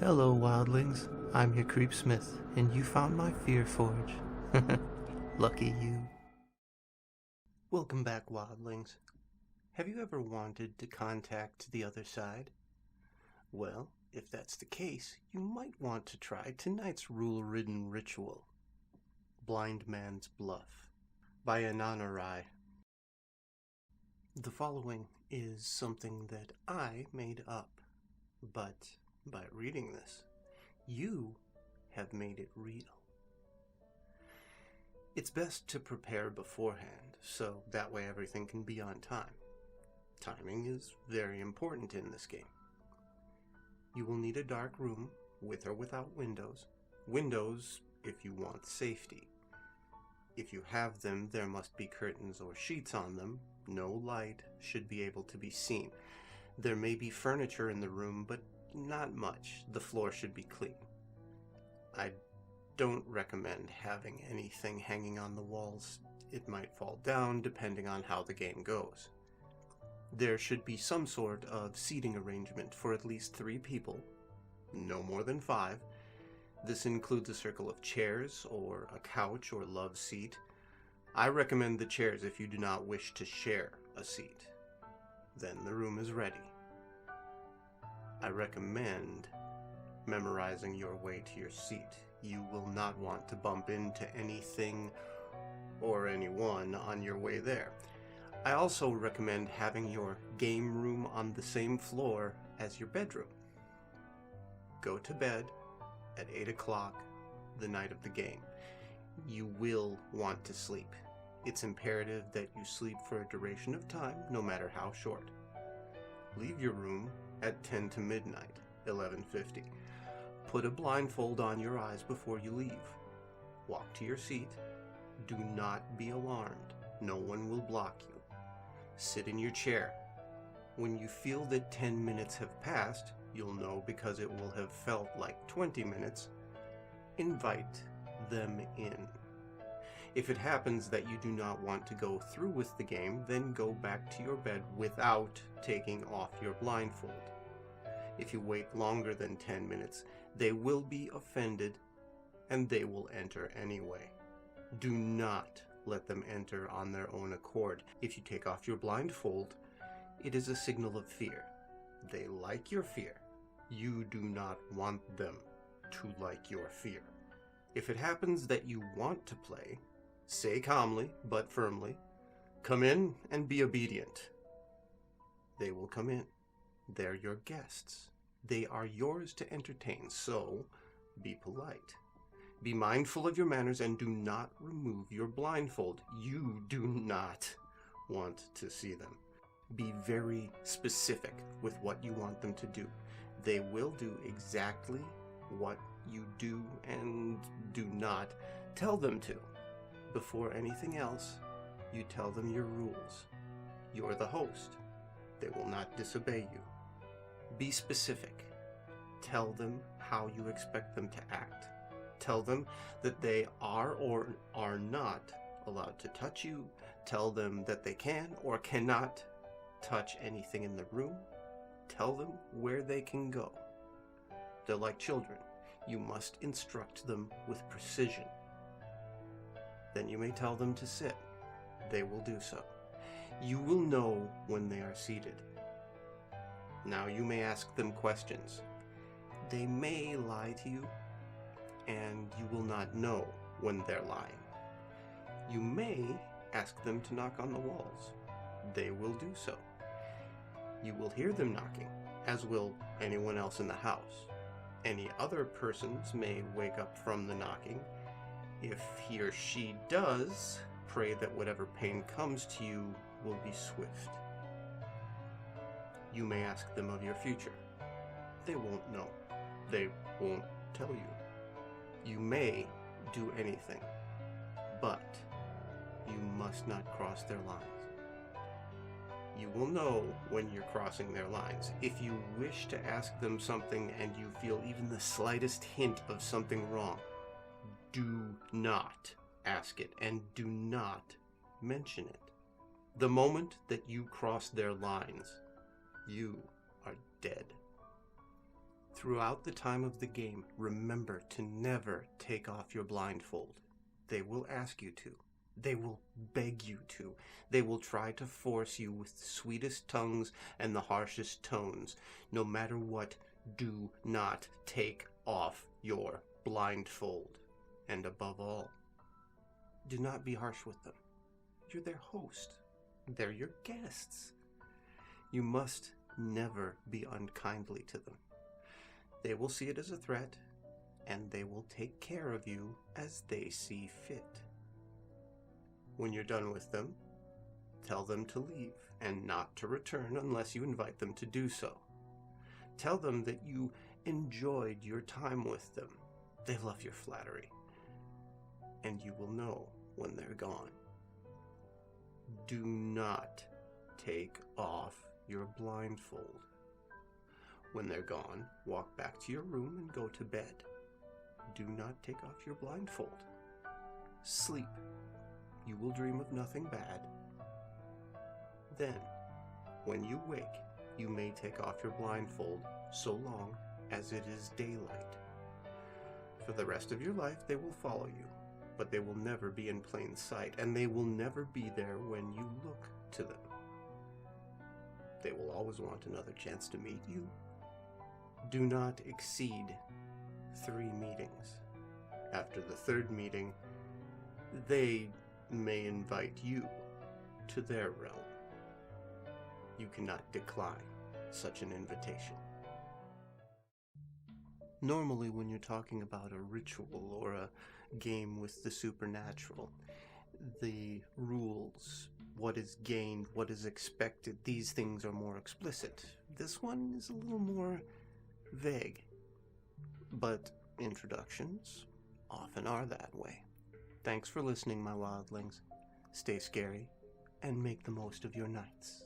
Hello, wildlings. I'm your Creepsmith, and you found my Fear Forge. Lucky you. Welcome back, wildlings. Have you ever wanted to contact the other side? Well, if that's the case, you might want to try tonight's rule-ridden ritual, Blind Man's Bluff, by Ananorai. The following is something that I made up, but by reading this, you have made it real. It's best to prepare beforehand, so that way everything can be on time. Timing is very important in this game. You will need a dark room, with or without windows. Windows if you want safety. If you have them, there must be curtains or sheets on them. No light should be able to be seen. There may be furniture in the room, but not much. The floor should be clean. I don't recommend having anything hanging on the walls. It might fall down depending on how the game goes. There should be some sort of seating arrangement for at least 3 people, no more than 5. This includes a circle of chairs or a couch or love seat. I recommend the chairs if you do not wish to share a seat. Then the room is ready. I recommend memorizing your way to your seat. You will not want to bump into anything or anyone on your way there. I also recommend having your game room on the same floor as your bedroom. Go to bed at 8 o'clock the night of the game. You will want to sleep. It's imperative that you sleep for a duration of time, no matter how short. Leave your room at 10 to midnight, 11:50. Put a blindfold on your eyes before you leave. Walk to your seat. Do not be alarmed. No one will block you. Sit in your chair. When you feel that 10 minutes have passed, you'll know because it will have felt like 20 minutes. Invite them in. If it happens that you do not want to go through with the game, then go back to your bed without taking off your blindfold. If you wait longer than 10 minutes, they will be offended and they will enter anyway. Do not let them enter on their own accord. If you take off your blindfold, it is a signal of fear. They like your fear. You do not want them to like your fear. If it happens that you want to play, say calmly but firmly, "Come in and be obedient." They will come in. They're your guests. They are yours to entertain, so be polite. Be mindful of your manners and do not remove your blindfold. You do not want to see them. Be very specific with what you want them to do. They will do exactly what you do and do not tell them to. Before anything else, you tell them your rules. You're the host. They will not disobey you. Be specific. Tell them how you expect them to act. Tell them that they are or are not allowed to touch you. Tell them that they can or cannot touch anything in the room. Tell them where they can go. They're like children. You must instruct them with precision. Then you may tell them to sit. They will do so. You will know when they are seated. Now you may ask them questions. They may lie to you, and you will not know when they're lying. You may ask them to knock on the walls. They will do so. You will hear them knocking, as will anyone else in the house. Any other persons may wake up from the knocking. If he or she does, pray that whatever pain comes to you will be swift. You may ask them of your future. They won't know. They won't tell you. You may do anything, but you must not cross their lines. You will know when you're crossing their lines. If you wish to ask them something and you feel even the slightest hint of something wrong, do not ask it and do not mention it. The moment that you cross their lines, you are dead. Throughout the time of the game, remember to never take off your blindfold. They will ask you to. They will beg you to. They will try to force you with the sweetest tongues and the harshest tones. No matter what, do not take off your blindfold. And above all, do not be harsh with them. You're their host. They're your guests. You must never be unkindly to them. They will see it as a threat, and they will take care of you as they see fit. When you're done with them, tell them to leave and not to return unless you invite them to do so. Tell them that you enjoyed your time with them. They love your flattery, and you will know when they're gone. Do not take off your blindfold. When they're gone, walk back to your room and go to bed. Do not take off your blindfold. Sleep. You will dream of nothing bad. Then, when you wake, you may take off your blindfold so long as it is daylight. For the rest of your life, they will follow you, but they will never be in plain sight, and they will never be there when you look to them. They will always want another chance to meet you. Do not exceed 3 meetings. After the 3rd meeting, they may invite you to their realm. You cannot decline such an invitation. Normally, when you're talking about a ritual or a game with the supernatural, the rules, what is gained, what is expected, these things are more explicit. This one is a little more vague, but introductions often are that way. Thanks for listening, my wildlings. Stay scary and make the most of your nights.